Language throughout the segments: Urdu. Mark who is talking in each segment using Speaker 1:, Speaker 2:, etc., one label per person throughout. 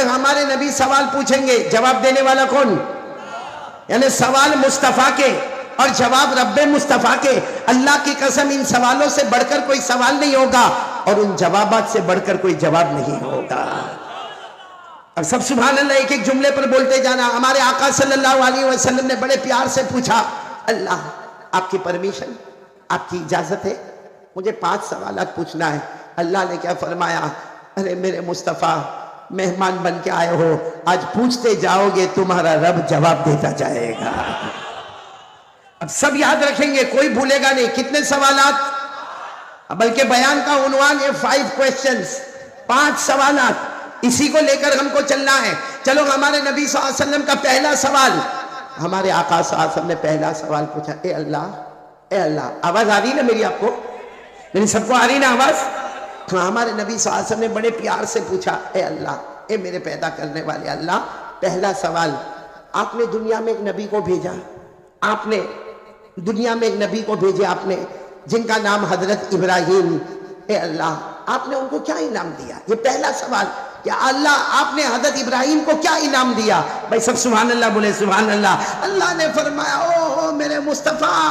Speaker 1: ہمارے نبی سوال پوچھیں گے، جواب دینے والا کون؟ یعنی سوال مصطفیٰ کے اور جواب رب مصطفیٰ کے۔ اللہ کی قسم ان سوالوں سے بڑھ کر کوئی سوال نہیں ہوگا اور ان جوابات سے بڑھ کر کوئی جواب نہیں ہوگا۔ اب سب سبحان اللہ ایک ایک جملے پر بولتے جانا۔ ہمارے آقا صلی اللہ علیہ وسلم نے بڑے پیار سے پوچھا، اللہ آپ کی پرمیشن، آپ کی اجازت ہے؟ مجھے 5 سوالات پوچھنا ہے۔ اللہ نے کیا فرمایا؟ ارے میرے مصطفیٰ مہمان بن کے آئے ہو، آج پوچھتے جاؤ گے تمہارا رب جواب دیتا جائے گا۔ اب سب یاد رکھیں گے، کوئی بھولے گا نہیں۔ کتنے سوالات؟ بلکہ بیان کا عنوان ہے 5 questions، 5 سوالات، اسی کو لے کر ہم کو چلنا ہے۔ چلو ہمارے نبی صلی اللہ علیہ وسلم کا پہلا سوال، ہمارے آقا صلی اللہ علیہ وسلم نے پہلا سوال پوچھا، اے اللہ، آواز آ رہی نا میری آپ کو؟ میری سب کو آ رہی نا آواز؟ ہمارے نبی صلی اللہ علیہ وسلم نے بڑے پیار سے پوچھا، اے اللہ، اے میرے پیدا کرنے والے اللہ، پہلا سوال، آپ نے دنیا میں ایک نبی کو بھیجا، آپ نے دنیا میں ایک نبی کو بھیجا آپ نے، جن کا نام حضرت ابراہیم، اے اللہ آپ نے ان کو کیا انعام دیا؟ یہ پہلا سوال کہ اللہ آپ نے حضرت ابراہیم کو کیا انعام دیا؟ بھائی سب سبحان اللہ بولے، سبحان اللہ۔ اللہ نے فرمایا، او میرے مصطفیٰ،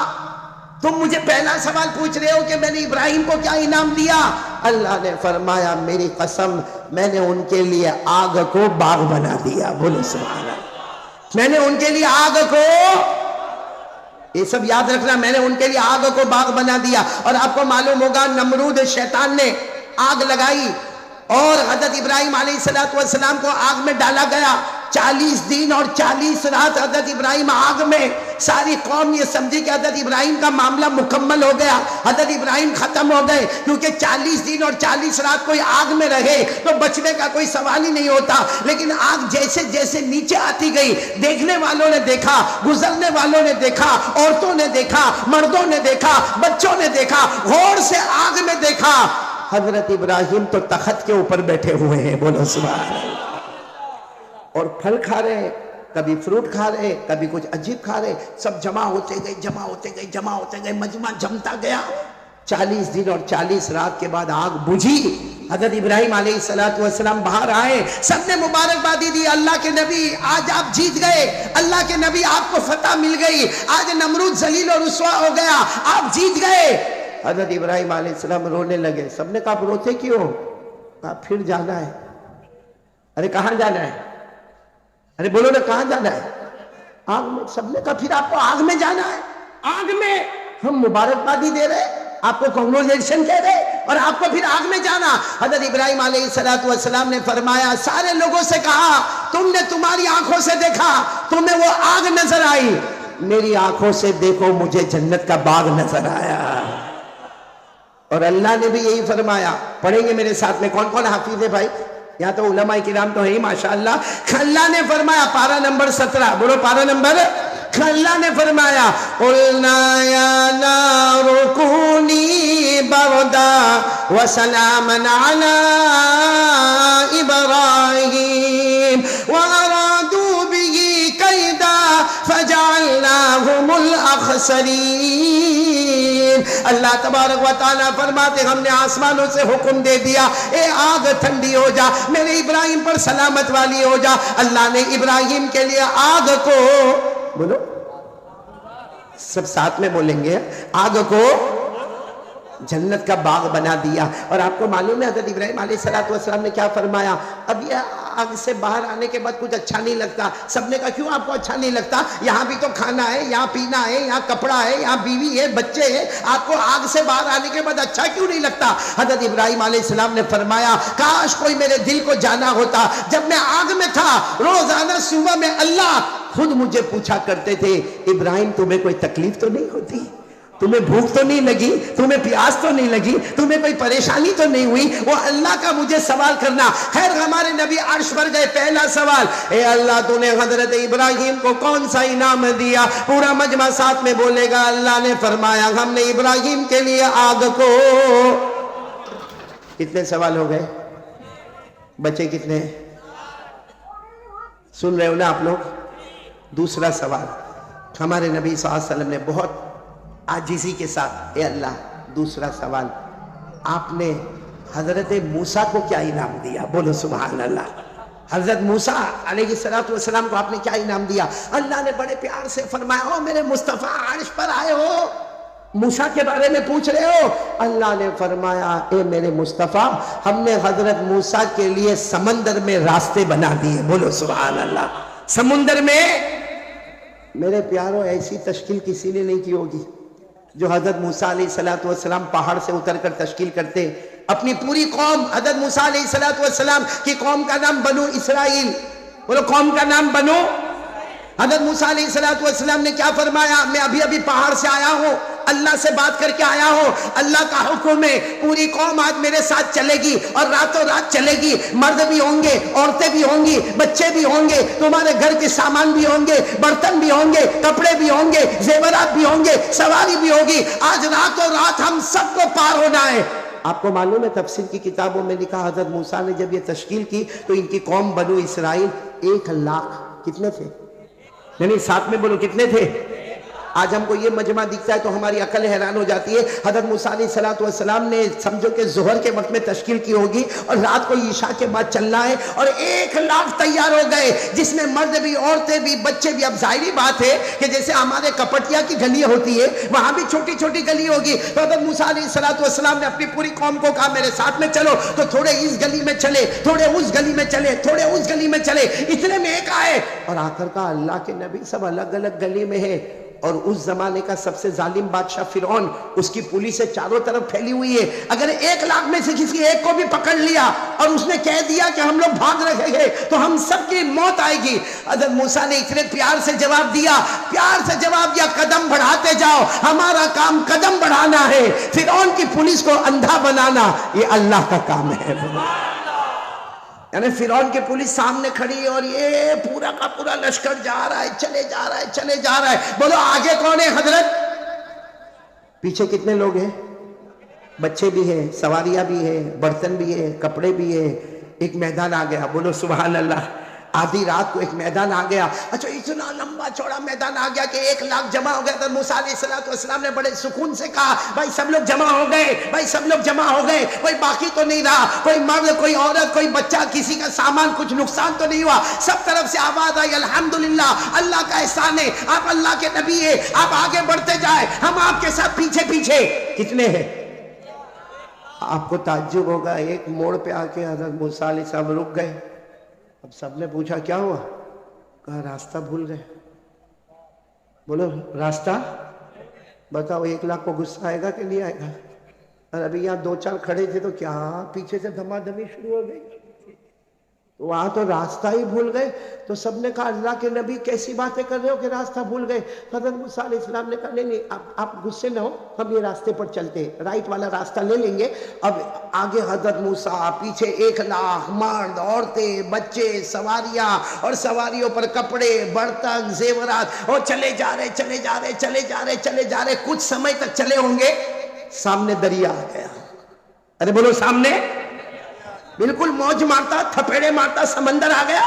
Speaker 1: تم مجھے پہلا سوال پوچھ رہے ہو کہ میں نے ابراہیم کو کیا انعام دیا؟ اللہ نے فرمایا، میری قسم، میں نے ان کے لیے آگ کو باغ بنا دیا۔ بولو سبحان اللہ۔ میں نے ان کے لیے آگ کو، یہ سب یاد رکھنا، میں نے ان کے لیے آگ کو باغ بنا دیا۔ اور آپ کو معلوم ہوگا نمرود شیطان نے آگ لگائی اور حضرت ابراہیم علیہ السلام کو آگ میں ڈالا گیا۔ 40 دن اور 40 رات حضرت ابراہیم آگ میں، ساری قوم یہ سمجھی کہ حضرت ابراہیم کا معاملہ مکمل ہو گیا، حضرت ابراہیم ختم ہو گئے، کیونکہ 40 دن اور 40 رات کوئی آگ میں رہے تو بچنے کا کوئی سوال ہی نہیں ہوتا۔ لیکن آگ جیسے جیسے نیچے آتی گئی، دیکھنے والوں نے دیکھا، گزرنے والوں نے دیکھا، عورتوں نے دیکھا، مردوں نے دیکھا، بچوں نے دیکھا، غور سے آگ میں دیکھا، حضرت ابراہیم تو تخت کے اوپر بیٹھے ہوئے ہیں۔ بولو سبحان اللہ۔ اور پھل کھا رہے، کبھی فروٹ کھا رہے، کبھی کچھ عجیب کھا رہے، سب جمع ہوتے گئے، مجمع جمتا گیا۔ 40 دن اور 40 رات کے بعد آگ بجھی، حضرت ابراہیم علیہ السلام باہر آئے، سب نے مبارکبادی دی، اللہ کے نبی آج آپ جیت گئے، اللہ کے نبی آپ کو فتح مل گئی، آج نمرود ذلیل اور رسوا ہو گیا، آپ جیت گئے۔ حضرت ابراہیم علیہ السلام رونے لگے۔ سب نے کہا آپ روتے کیوں؟ کہا پھر جانا ہے۔ ارے کہاں جانا ہے؟ ارے بولو نا کہاں جانا ہے؟ آگ میں۔ سب نے کہا پھر آپ کو آگ میں جانا ہے؟ آگ میں؟ ہم مبارکبادی دے رہے، آپ کو کنگریچولیشن کہہ رہے اور آپ کو پھر آگ میں جانا۔ حضرت ابراہیم علیہ السلام نے فرمایا، سارے لوگوں سے کہا تم نے تمہاری آنکھوں سے دیکھا، تمہیں وہ آگ نظر آئی، میری آنکھوں سے دیکھو مجھے جنت کا باغ نظر آیا۔ اور اللہ نے بھی یہی فرمایا۔ پڑھیں گے میرے ساتھ میں؟ کون کون حافظ ہے بھائی؟ یہاں تو علماء کرام تو ہے ہی ماشاءاللہ۔ اللہ نے فرمایا، پارہ نمبر 17، بولو پارہ نمبر، اللہ نے فرمایا، قُلْنَا يَا نَارُ كُونِي بَرْدًا وَسَلَامًا عَلَىٰ إِبْرَاهِيمَ وَأَرَادُوا بِهِ كَيْدًا فَجَعَلْنَاهُمُ الْأَخْسَرِينَ۔ اللہ تبارک و تعالیٰ فرماتے، ہم نے آسمانوں سے حکم دے دیا، اے آگ ٹھنڈی ہو جا، میرے ابراہیم پر سلامت والی ہو جا۔ اللہ نے ابراہیم کے لیے آگ کو، بولو سب ساتھ میں بولیں گے، آگ کو جنت کا باغ بنا دیا۔ اور آپ کو معلوم ہے حضرت ابراہیم علیہ السلام نے کیا فرمایا؟ اب یہ آگ سے باہر آنے کے بعد کچھ اچھا نہیں لگتا۔ سب نے کہا کیوں آپ کو اچھا نہیں لگتا؟ یہاں بھی تو کھانا ہے، یہاں پینا ہے، یہاں کپڑا ہے، یہاں بیوی ہے، بچے ہیں، آپ کو آگ سے باہر آنے کے بعد اچھا کیوں نہیں لگتا؟ حضرت ابراہیم علیہ السلام نے فرمایا، کاش کوئی میرے دل کو جانا ہوتا، جب میں آگ میں تھا روزانہ صبح میں اللہ خود مجھے پوچھا کرتے تھے، ابراہیم تمہیں کوئی تکلیف تو نہیں ہوتی؟ تمہیں بھوک تو نہیں لگی؟ تمہیں پیاس تو نہیں لگی؟ تمہیں کوئی پریشانی تو نہیں ہوئی؟ وہ اللہ کا مجھے سوال کرنا۔ خیر ہمارے نبی عرش پر گئے، پہلا سوال، اے اللہ تو نے حضرت ابراہیم کو کون سا انعام دیا؟ پورا مجمع ساتھ میں بولے گا، اللہ نے فرمایا ہم نے ابراہیم کے لیے آگ کو۔ کتنے سوال ہو گئے؟ بچے کتنے؟ سن رہے ہو نا آپ لوگ؟ دوسرا سوال، ہمارے نبی صلی اللہ علیہ وسلم نے بہت عاجزی کے ساتھ، اے اللہ دوسرا سوال، آپ نے حضرت موسیٰ کو کیا انعام دیا؟ بولو سبحان اللہ۔ حضرت موسیٰ علیہ السلام کو آپ نے کیا انعام دیا؟ اللہ نے بڑے پیار سے فرمایا او میرے مصطفیٰ عرش پر آئے ہو، موسیٰ کے بارے میں پوچھ رہے ہو؟ اللہ نے فرمایا اے میرے مصطفیٰ ہم نے حضرت موسیٰ کے لیے سمندر میں راستے بنا دیے، بولو سبحان اللہ۔ سمندر میں میرے پیاروں ایسی تشکیل کسی نے نہیں کی ہوگی جو حضرت موسیٰ علیہ السلام پہاڑ سے اتر کر تشکیل کرتے۔ اپنی پوری قوم، حضرت موسیٰ علیہ السلام کی قوم کا نام بنو اسرائیل، بولو قوم کا نام بنو۔ حضرت موسیٰ علیہ السلام نے کیا فرمایا؟ میں ابھی پہاڑ سے آیا ہوں، اللہ سے بات کر کے آیا ہوں، اللہ کا حکم ہے پوری قوم آج میرے ساتھ چلے گی اور راتوں رات چلے گی، مرد بھی ہوں گے، عورتیں بھی ہوں گی، بچے بھی ہوں گے، تمہارے گھر کے سامان بھی ہوں گے، برتن بھی ہوں گے، کپڑے بھی ہوں گے، زیورات بھی ہوں گے، سواری بھی ہوگی، آج راتوں رات ہم سب کو پار ہونا ہے۔ آپ کو معلوم ہے تفسیر کی کتابوں میں لکھا حضرت موسیٰ نے جب یہ تشکیل کی تو ان کی قوم بنو اسرائیل 1,00,000 کتنے تھے؟ یعنی ساتھ میں بولو کتنے تھے؟ آج ہم کو یہ مجمع دکھتا ہے تو ہماری عقل حیران ہو جاتی ہے۔ حضرت موسیٰ علیہ السلام نے سمجھو کہ ظہر کے وقت میں تشکیل کی ہوگی اور رات کو عشاء کے بعد چلنا ہے اور 1,00,000 تیار ہو گئے، جس میں مرد بھی، عورتیں بھی، بچے بھی۔ اب ظاہری بات ہے کہ جیسے ہمارے کپٹیا کی گلی ہوتی ہے وہاں بھی چھوٹی چھوٹی گلی ہوگی، تو حضرت موسیٰ علیہ السلام نے اپنی پوری قوم کو کہا میرے ساتھ میں چلو، تو تھوڑے اس گلی میں چلے، تھوڑے اس گلی میں چلے، تھوڑے اس گلی میں چلے، اتنے میں ایک آئے اور آخر کا اللہ کے نبی سب الگ الگ گلی میں ہے۔ اور اس زمانے کا سب سے ظالم بادشاہ فرعون، اس کی پولیس چاروں طرف پھیلی ہوئی ہے، اگر 1,00,000 میں سے کسی ایک کو بھی پکڑ لیا اور اس نے کہہ دیا کہ ہم لوگ بھاگ رہے ہیں تو ہم سب کی موت آئے گی۔ حضرت موسیٰ نے اتنے پیار سے جواب دیا، قدم بڑھاتے جاؤ، ہمارا کام قدم بڑھانا ہے، فرعون کی پولیس کو اندھا بنانا یہ اللہ کا کام ہے۔ یعنی فرعون کی پولیس سامنے کھڑی اور یہ پورا کا پورا لشکر جا رہا ہے، چلے جا رہا ہے، چلے جا رہا ہے۔ بولو آگے کون ہے حضرت؟ پیچھے کتنے لوگ ہیں؟ بچے بھی ہیں، سواریاں بھی ہیں، برتن بھی ہیں، کپڑے بھی ہیں۔ ایک میدان آ گیا، بولو سبحان اللہ۔ آدھی رات کو ایک میدان آ گیا، اچھا اتنا لمبا چوڑا میدان آ گیا کہ 1,00,000 جمع ہو گیا۔ تو موسیٰ علیہ السلام نے بڑے سکون سے کہا بھائی سب لوگ جمع ہو گئے، بھائی سب لوگ جمع ہو گئے، کوئی باقی تو نہیں رہا، کوئی مرد، کوئی عورت، کوئی بچہ، کسی کا سامان کچھ نقصان تو نہیں ہوا۔ سب طرف سے آواز آئی الحمدللہ، اللہ کا احسان ہے، آپ اللہ کے نبی ہیں، آپ آگے بڑھتے جائیں، ہم آپ کے ساتھ پیچھے پیچھے۔ کتنے ہیں؟ آپ کو تعجب ہوگا، ایک موڑ پہ آ کے حضرت موسیٰ علیہ السلام رک گئے۔ اب سب نے پوچھا کیا ہوا؟ کہا راستہ بھول گئے۔ بولو راستہ بتاؤ، 1,00,000 کو غصہ آئے گا کہ نہیں آئے گا؟ اور ابھی یہاں 2-4 کھڑے تھے تو کیا پیچھے سے دھما دھمی شروع ہو گئی، تو وہاں تو راستہ ہی بھول گئے۔ تو سب نے کہا اللہ کے نبی کیسی باتیں کر رہے ہو کہ راستہ بھول گئے؟ حضرت موسیٰ علیہ السلام نے کہا نہیں آپ غصے نہ ہو، ہم یہ راستے پر چلتے ہیں، رائٹ والا راستہ لے لیں گے۔ اب آگے حضرت موسیٰ، پیچھے 1,00,000 مرد، عورتیں، بچے، سواریاں، اور سواریوں پر کپڑے، برتن، زیورات، اور چلے جا رہے چلے جا رہے چلے جا رہے چلے جا رہے۔ کچھ سمے تک چلے ہوں گے، سامنے دریا آ گیا۔ ارے بولو سامنے، بالکل موج مارتا، تھپیڑے مارتا سمندر آ گیا۔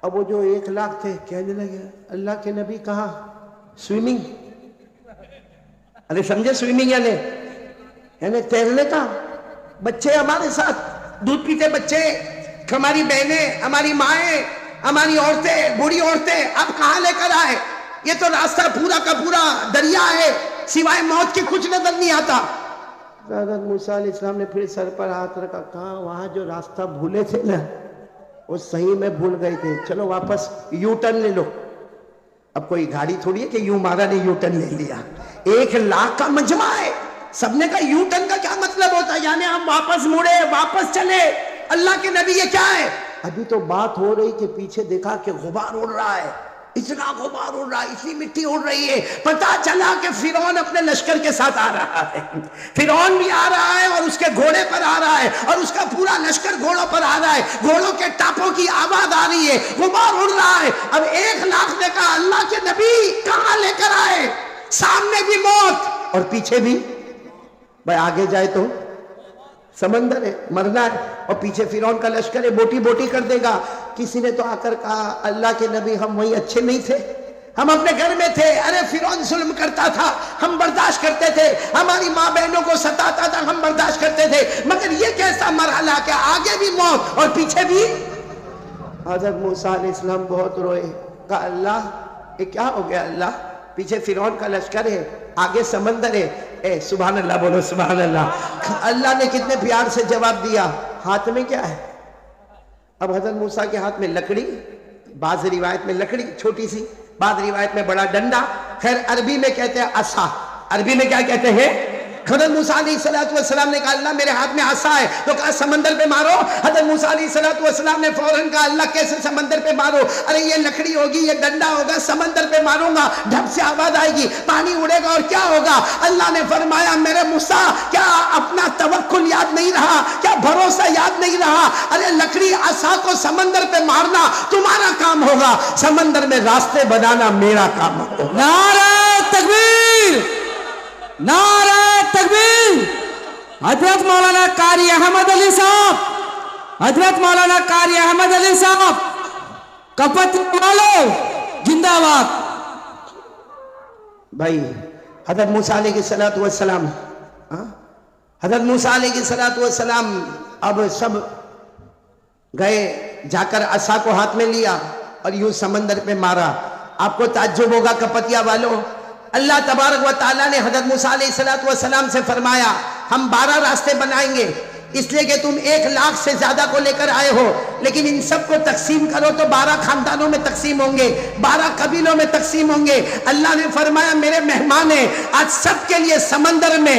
Speaker 1: اب وہ جو 1,00,000 تھے کہنے لگے اللہ کے نبی کہاں سوئمنگ؟ ارے سمجھے سوئمنگ یعنی تیرنے کا؟ بچے ہمارے ساتھ، دودھ پیتے بچے، ہماری بہنیں، ہماری مائیں، ہماری عورتیں، بوڑھی عورتیں، اب کہاں لے کر آئے؟ یہ تو راستہ پورا کا پورا دریا ہے، سوائے موت کے کچھ نظر نہیں آتا۔ حضرت موسیٰ علیہ السلام نے پھر سر پر ہاتھ رکھا، کہا وہاں جو راستہ بھولے تھے نا وہ صحیح میں بھول گئے تھے، چلو واپس یو ٹرن لے لو۔ اب کوئی گاڑی تھوڑی ہے کہ یوں مارا نے یو ٹرن لے لیا، 1,00,000 کا مجمع ہے، سب نے کہا یو ٹرن کا کیا مطلب ہوتا ہے؟ یعنی ہم واپس مڑے، واپس چلے۔ اللہ کے نبی یہ کیا ہے؟ ابھی تو بات ہو رہی کہ پیچھے دیکھا کہ غبار اڑ رہا ہے، اتنا غبار اڑ رہا ہے، اتنی مٹی اڑ رہی ہے، پتا چلا کہ فرعون اپنے لشکر کے ساتھ آ رہا ہے۔ فرعون بھی آ رہا ہے اور اس کے گھوڑے پر آ رہا ہے اور اس کا پورا لشکر گھوڑوں پر آ رہا ہے، گھوڑوں کے ٹاپوں کی آواز آ رہی ہے، غبار اڑ رہا ہے۔ اب 1,00,000 نے کہا اللہ کے نبی کہاں لے کر آئے؟ سامنے بھی موت اور پیچھے بھی، بھائی آگے جائے تو سمندر ہے، مرنا ہے، اور پیچھے فرعون کا لشکر ہے، بوٹی بوٹی کر دے گا۔ کسی نے تو آ کر کہا اللہ کے نبی ہم وہی اچھے نہیں تھے، ہم اپنے گھر میں تھے، ارے فرعون ظلم کرتا تھا ہم برداشت کرتے تھے، ہماری ماں بہنوں کو ستاتا تھا ہم برداشت کرتے تھے، مگر یہ کیسا مرحلہ کہ آگے بھی موت اور پیچھے بھی؟ حضرت موسیٰ علیہ السلام بہت روئے. کہا اللہ یہ کیا ہو گیا؟ اللہ پیچھے فرعون کا لشکر ہے، آگے سمندر ہے. اے سبحان اللہ بولو سبحان اللہ. اللہ نے کتنے پیار سے جواب دیا. ہاتھ میں کیا ہے؟ اب حضرت موسیٰ کے ہاتھ میں لکڑی، بعض روایت میں لکڑی چھوٹی سی، بعض روایت میں بڑا ڈنڈا. خیر عربی میں کہتے ہیں عصا. عربی میں کیا کہتے ہیں؟ حضرت موسیٰ علیہ السلام نے کہا اللہ میرے ہاتھ میں عصا ہے، تو کہا سمندر پہ مارو. حضرت موسیٰ علیہ السلام نے فوراً کہا اللہ کیسے سمندر پہ مارو؟ ارے یہ لکڑی ہوگی، یہ ڈنڈا ہوگا، سمندر پہ ماروں گا ڈھب سے آواز آئے گی، پانی اڑے گا اور کیا ہوگا؟ اللہ نے فرمایا میرے موسیٰ کیا اپنا توکل یاد نہیں رہا؟ کیا بھروسہ یاد نہیں رہا؟ ارے لکڑی عصا کو سمندر پہ مارنا تمہارا کام ہوگا، سمندر میں راستے بنانا میرا کام ہوگا.
Speaker 2: نعرہ تکبیر، نعرہ تکبیر. حضرت مولانا قاری احمد علی صاحب، حضرت مولانا قاری احمد علی صاحب کپت والو زندہ باد.
Speaker 1: بھائی حضرت موسیٰ علیہ السلام، حضرت موسیٰ علیہ السلام اب سب گئے، جا کر عصا کو ہاتھ میں لیا اور یوں سمندر پہ مارا. آپ کو تعجب ہوگا کپتیا والوں، اللہ تبارک و تعالیٰ نے حضرت موسیٰ علیہ السلام سے فرمایا ہم 12 راستے بنائیں گے، اس لیے کہ تم 1,00,000 سے زیادہ کو لے کر آئے ہو، لیکن ان سب کو تقسیم کرو تو 12 خاندانوں میں تقسیم ہوں گے، 12 قبیلوں میں تقسیم ہوں گے. اللہ نے فرمایا میرے مہمان ہیں، آج سب کے لیے سمندر میں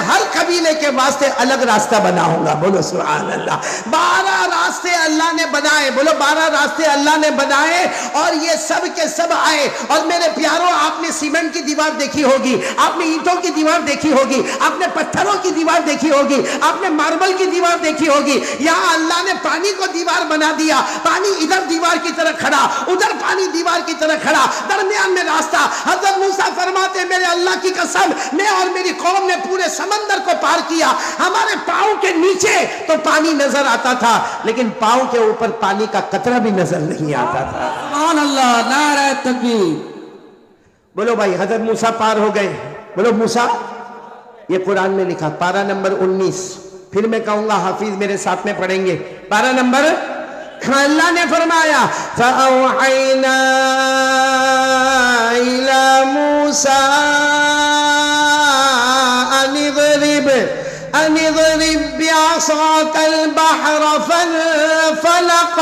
Speaker 1: ہر قبیلے کے واسطے الگ راستہ بناؤں گا. بولو سبحان اللہ. 12 راستے اللہ نے بنائے، بولو 12 راستے اللہ نے بنائے، اور یہ سب کے سب آئے. اور میرے پیاروں آپ نے سیمنٹ کی دیوار دیکھی ہوگی، آپ نے اینٹوں کی دیوار دیکھی ہوگی، آپ نے پتھروں کی دیوار دیکھی ہوگی، آپ نے ماربل کی دیوار دیکھی ہوگی. یہاں اللہ نے پانی کو دیوار بنا دیا، پانی ادھر دیوار کی طرح کھڑا، ادھر پانی دیوار کی طرح کھڑا، درمیان میں راستہ. حضرت موسیٰ فرماتے میرے اللہ کی قسم میں اور میری قوم نے پورے سمندر کو پار کیا. ہمارے پاؤں کے نیچے تو پانی نظر آتا تھا، لیکن پاؤں کے اوپر پانی کا قطرہ بھی نظر نہیں آتا تھا.
Speaker 2: سبحان اللہ. نعرہ تکبیر.
Speaker 1: بولو بھائی حضرت موسیٰ پار ہو گئے. بولو موسیٰ، یہ قرآن میں لکھا پارہ نمبر 19. پھر میں کہوں گا حافظ میرے ساتھ میں پڑھیں گے. پارہ نمبر، اللہ نے فرمایا فَأَوْحَيْنَا إِلَى مُوسَىٰ أَنِ اضْرِب بِّعَصَاكَ الْبَحْرَ فَانفَلَقَ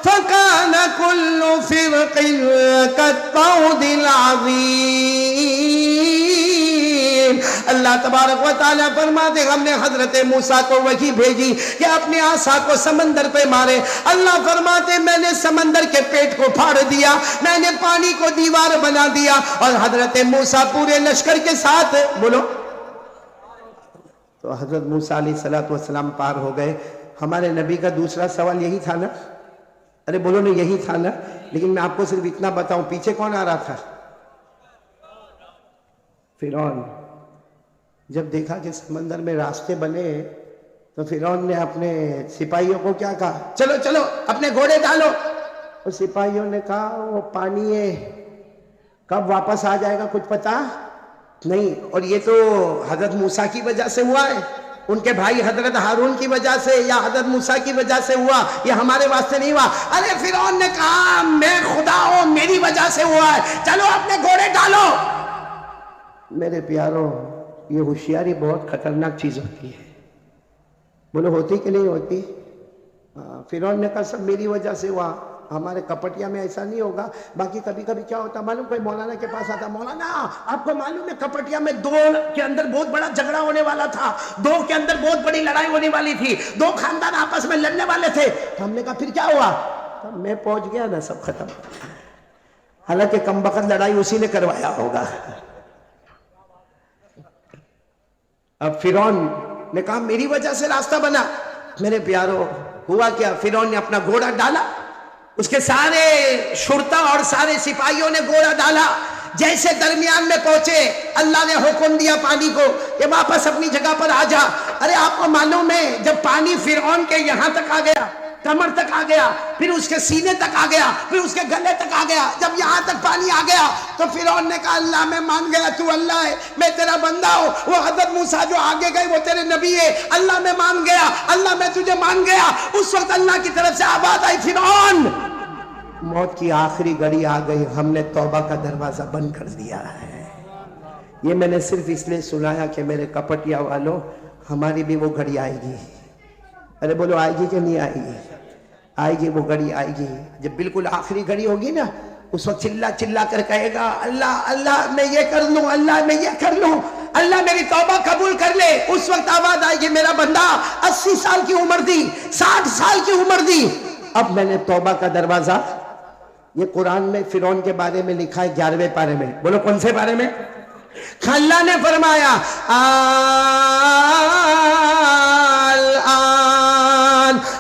Speaker 1: فَكَانَ كُلُّ فِرْقٍ كَالطَّوْدِ الْعَظِيمِ. اللہ تبارک و تعالیٰ فرماتے ہم نے حضرت موسیٰ کو وحی بھیجی کہ اپنے عصا کو سمندر پہ مارے. اللہ فرماتے میں نے سمندر کے پیٹ کو پھاڑ دیا، میں نے پانی کو دیوار بنا دیا، اور حضرت موسیٰ پورے لشکر کے ساتھ بولو. تو حضرت موسیٰ علیہ السلام پار ہو گئے. ہمارے نبی کا دوسرا سوال یہی تھا نا؟ ارے بولو نا یہی تھا نا. لیکن میں آپ کو صرف اتنا بتاؤں پیچھے کون آ رہا تھا؟ فرعون. جب دیکھا کہ سمندر میں راستے بنے تو فرعون نے اپنے سپاہیوں کو کیا کہا؟ چلو چلو اپنے گھوڑے ڈالو. اور سپاہیوں نے کہا وہ پانی ہے، کب واپس آ جائے گا کچھ پتا نہیں. اور یہ تو حضرت موسیٰ کی وجہ سے ہوا ہے، ان کے بھائی حضرت ہارون کی وجہ سے یا حضرت موسیٰ کی وجہ سے ہوا، یہ ہمارے واسطے نہیں ہوا. ارے فرعون نے کہا میں خدا ہوں، میری وجہ سے ہوا ہے، چلو اپنے گھوڑے ڈالو. میرے پیاروں یہ ہوشیاری بہت خطرناک چیز ہوتی ہے. بولو ہوتی کہ نہیں ہوتی؟ فرعون نے کہا سب میری وجہ سے ہوا. ہمارے کپٹیا میں ایسا نہیں ہوگا. باقی کبھی کبھی کیا ہوتا معلوم، کوئی مولانا کے پاس آتا، مولانا آپ کو معلوم ہے کپٹیا میں 2 کے اندر بہت بڑا جھگڑا ہونے والا تھا، 2 کے اندر بہت بڑی لڑائی ہونے والی تھی، 2 خاندان آپس میں لڑنے والے تھے. ہم نے کہا پھر کیا ہوا؟ میں پہنچ گیا نا سب ختم. حالانکہ کم بخت لڑائی اسی نے کروایا ہوگا. اب فرعون نے کہا میری وجہ سے راستہ بنا. میرے پیاروں ہوا کیا؟ فرعون نے اپنا گھوڑا ڈالا، اس کے سارے شرطا اور سارے سپاہیوں نے گھوڑا ڈالا. جیسے درمیان میں پہنچے اللہ نے حکم دیا پانی کو کہ واپس اپنی جگہ پر آ جا. ارے آپ کو معلوم ہے جب پانی فرعون کے یہاں تک آ گیا، کمر تک آ گیا، پھر اس کے سینے تک آ گیا، پھر اس کے گلے تک آ گیا، جب یہاں تک پانی آ گیا تو فرعون نے کہا اللہ میں مان گیا تو اللہ ہے، میں تیرا بندہ ہوں. وہ حضرت موسیٰ جو آگے گئے وہ تیرے نبی ہے، اللہ میں مان گیا، اللہ میں تجھے مان گیا. اس وقت اللہ کی طرف سے آواز آئی فرعون موت کی آخری گھڑی آ گئی, ہم نے توبہ کا دروازہ بند کر دیا ہے. یہ میں نے صرف اس لیے سنایا کہ میرے کپٹیا والوں, ہماری بھی وہ گھڑی آئے گی. ارے بولو آئے گی کہ نہیں آئے گی؟ آئے گی, وہ گھڑی آئے گی. جب بالکل آخری گھڑی ہوگی نا, اس وقت چلا چلا کر کہے گا اللہ اللہ میں یہ کر لوں, اللہ میں یہ کر لوں, اللہ میری توبہ قبول کر لے. اس وقت آواز آئے گی میرا بندہ 80 سال کی عمر دی, 60 سال کی عمر دی, اب میں نے توبہ کا دروازہ. یہ قرآن میں فرعون کے بارے میں لکھا ہے 11ویں پارے میں. بولو کون سے بارے میں؟ اللہ نے فرمایا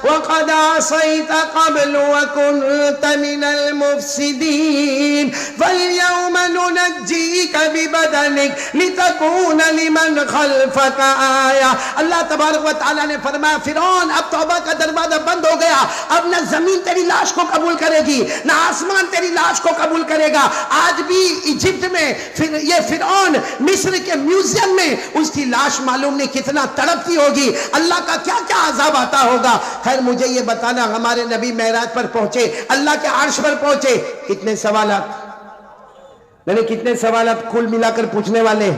Speaker 1: وَقَدْ عَصَيْتَ قَبْلُ وَكُنْتَ مِنَ الْمُفْسِدِينَ فَالْيَوْمَ نُنَجِّيكَ بِبَدَنِكَ لِتَكُونَ لِمَنْ خَلْفَكَ آيَةً. اللہ تبارک و تعالیٰ نے فرمایا فرعون اب توبہ کا دروازہ بند ہو گیا, اب نہ زمین تیری لاش کو قبول کرے گی, نہ آسمان تیری لاش کو قبول کرے گا. آج بھی ایجپٹ میں یہ فرعون مصر کے میوزیم میں اس کی لاش معلوم نہیں کتنا تڑپتی ہوگی, اللہ کا کیا کیا عذاب آتا ہوگا. خیر مجھے یہ بتانا, ہمارے نبی معراج پر پہنچے, اللہ کے عرش پر پہنچے, کتنے سوالات, میں نے کتنے سوالات کل ملا کر پوچھنے والے,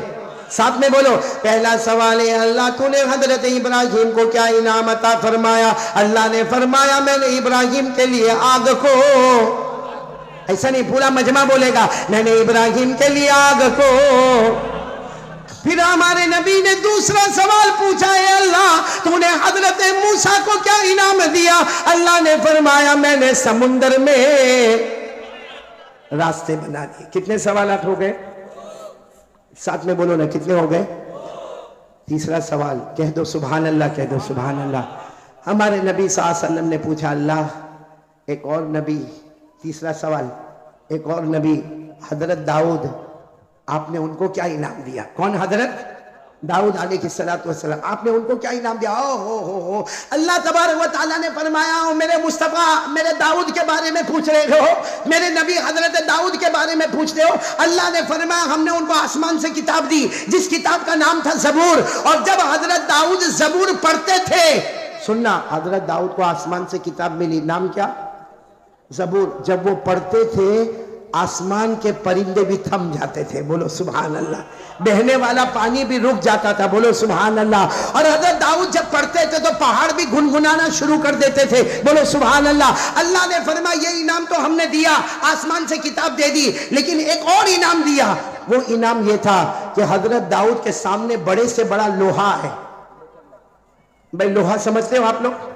Speaker 1: ساتھ میں بولو. پہلا سوال ہے اللہ تو نے حضرت ابراہیم کو کیا انعام عطا فرمایا؟ اللہ نے فرمایا میں نے ابراہیم کے لیے آگ کو, ایسا نہیں پورا مجمع بولے گا, میں نے ابراہیم کے لیے آگ کو. پھر ہمارے نبی نے دوسرا سوال پوچھا, ہے اللہ تو نے حضرت موسیٰ کو کیا انعام دیا؟ اللہ نے فرمایا میں نے سمندر میں راستے بنا دیے. کتنے سوالات ہو گئے؟ ساتھ میں بولو نا کتنے ہو گئے؟ تیسرا سوال, کہہ دو سبحان اللہ, کہہ دو سبحان اللہ. ہمارے نبی صلی اللہ علیہ وسلم نے پوچھا اللہ ایک اور نبی, تیسرا سوال, ایک اور نبی حضرت داؤد, آپ نے ان کو کیا انعام دیا؟ کون؟ حضرت داؤد علیہ السلام, آپ نے ان کو کیا انعام دیا؟ ہو اللہ تبارک و تعالیٰ نے فرمایا میرے مصطفیٰ میرے داؤد کے بارے میں پوچھ رہے ہو, میرے نبی حضرت داؤد کے بارے میں پوچھتے ہو. اللہ نے فرمایا ہم نے ان کو آسمان سے کتاب دی جس کتاب کا نام تھا زبور, اور جب حضرت داؤد زبور پڑھتے تھے, سننا, حضرت داؤد کو آسمان سے کتاب ملی, نام کیا؟ زبور. جب وہ پڑھتے تھے آسمان کے پرندے بھی تھم جاتے تھے, بولو سبحان اللہ. بہنے والا پانی بھی رک جاتا تھا, بولو سبحان اللہ. اور حضرت داؤد جب پڑھتے تھے تو پہاڑ بھی گنگنانا شروع کر دیتے تھے, بولو سبحان اللہ. اللہ نے فرمایا یہ انعام تو ہم نے دیا, آسمان سے کتاب دے دی, لیکن ایک اور انعام دیا. وہ انعام یہ تھا کہ حضرت داؤد کے سامنے بڑے سے بڑا لوہا ہے. بھائی لوہا سمجھتے ہو آپ لوگ؟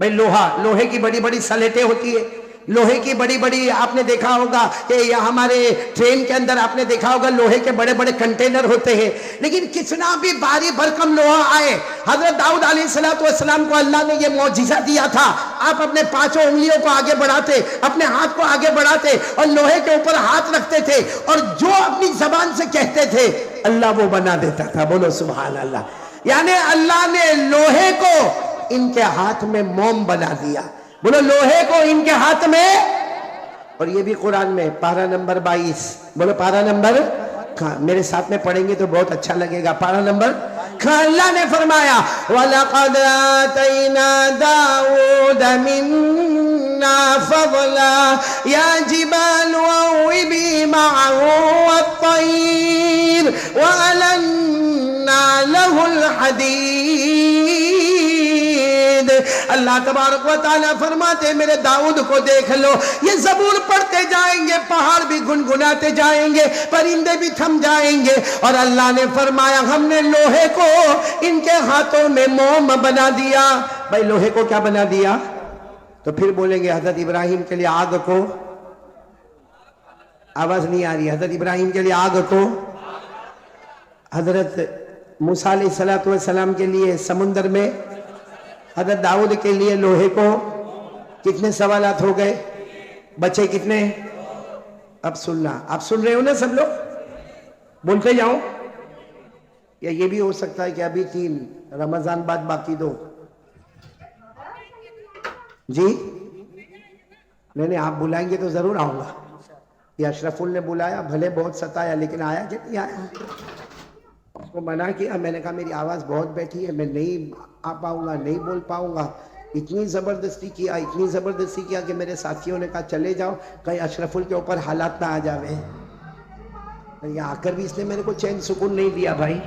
Speaker 1: بھائی لوہے کی بڑی بڑی سلیٹیں ہوتی ہے, لوہے کی بڑی بڑی, آپ نے دیکھا ہوگا کہ یہ ہمارے ٹرین کے اندر آپ نے دیکھا ہوگا لوہے کے بڑے بڑے کنٹینر ہوتے ہیں. لیکن کتنا بھی بھاری بھرکم لوہا آئے, حضرت داؤد علیہ السلام کو اللہ نے یہ معجزہ دیا تھا, آپ اپنے 5 انگلیوں کو آگے بڑھاتے, اپنے ہاتھ کو آگے بڑھاتے اور لوہے کے اوپر ہاتھ رکھتے تھے, اور جو اپنی زبان سے کہتے تھے اللہ وہ بنا دیتا تھا, بولو سبحان اللہ. یعنی اللہ نے لوہے کو ان کے ہاتھ میں موم بنا دیا, بولو لوہے کو ان کے ہاتھ میں. اور یہ بھی قرآن میں پارہ نمبر 22, بولو پارہ نمبر, میرے ساتھ میں پڑھیں گے تو بہت اچھا لگے گا. پارہ نمبر, اللہ نے فرمایا وَلَقَدْ آتَيْنَا دَاوُودَ مِنَّا فَضْلًا يَا جِبَالُ أَوِّبِي مَعَهُ وَالطَّيْرَ وَأَلَنَّا لَهُ الْحَدِيدَ. اللہ تبارک و تعالیٰ فرماتے میرے داؤد کو دیکھ لو, یہ زبور پڑھتے جائیں گے, پہاڑ بھی گنگناتے جائیں گے, پرندے بھی تھم جائیں گے, اور اللہ نے فرمایا ہم نے لوہے کو ان کے ہاتھوں میں موم بنا دیا. بھائی لوہے کو کیا بنا دیا؟ تو پھر بولیں گے حضرت ابراہیم کے لیے آگ کو, آواز نہیں آ رہی, حضرت ابراہیم کے لیے آگ کو, حضرت موسیٰ علیہ السلام کے لیے سمندر میں, حضرت داؤد کے لیے لوہے کو. کتنے سوالات ہو گئے؟ بچے کتنے؟ اب سننا, آپ سن رہے ہو نا سب لوگ, بولتے جاؤ. یا یہ بھی ہو سکتا ہے کہ ابھی 3 رمضان بعد باقی 2. جی نہیں آپ بلائیں گے تو ضرور آؤں گا. یہ اشرف نے بلایا, بھلے بہت ستایا لیکن آیا کہ نہیں آیا؟ اس کو منع کیا, میں نے کہا میری آواز بہت بیٹھی ہے, میں نہیں آ پاؤں گا, نہیں بول پاؤں گا. اتنی زبردستی کیا کہ میرے ساتھیوں نے کہا چلے جاؤ کہیں اشرف کے اوپر حالات نہ آ جاوے. یہاں آ کر بھی اس نے میرے کو چین سکون نہیں دیا بھائی.